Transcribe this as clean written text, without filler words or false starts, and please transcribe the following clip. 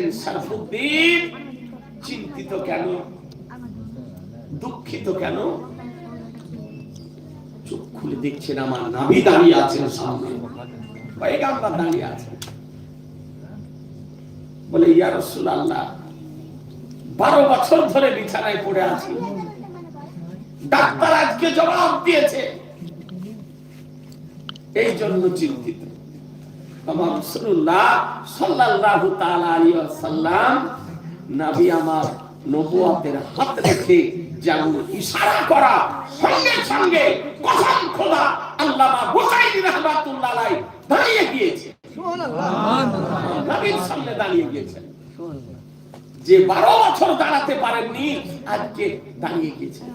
বলছেন শরফুদ্দিন চিন্তিত কেন, দুঃখিত কেন? চোখ খুলে দেখছেন আমার নবী দাঁড়িয়ে আছেন সামনে, পয়গম্বর দাঁড়িয়ে আছেন। বলে ইয়া রাসূলুল্লাহ 12 বছর ধরে বিছানায় পড়ে আছি, ডাক্তার আজকে জবাব দিয়েছে, এই জন্য চিন্তিত। আমার রাসূলুল্লাহ সাল্লাল্লাহু তাআলা আলাইহি ওয়াসাল্লাম নবী আমার নবুয়তের হাত রেখে যেমন ইশারা করা, সঙ্গে সঙ্গে কসম খোদা আল্লামা বুখারী রাহমাতুল্লাহ আলাইহি দাঁড়িয়ে গিয়েছে। সুবহানাল্লাহ, নবীর সামনে দাঁড়িয়ে গিয়েছেন। যে 12 বছর দাঁড়াতে পারেননি আজকে দাঁড়িয়ে গিয়েছেন।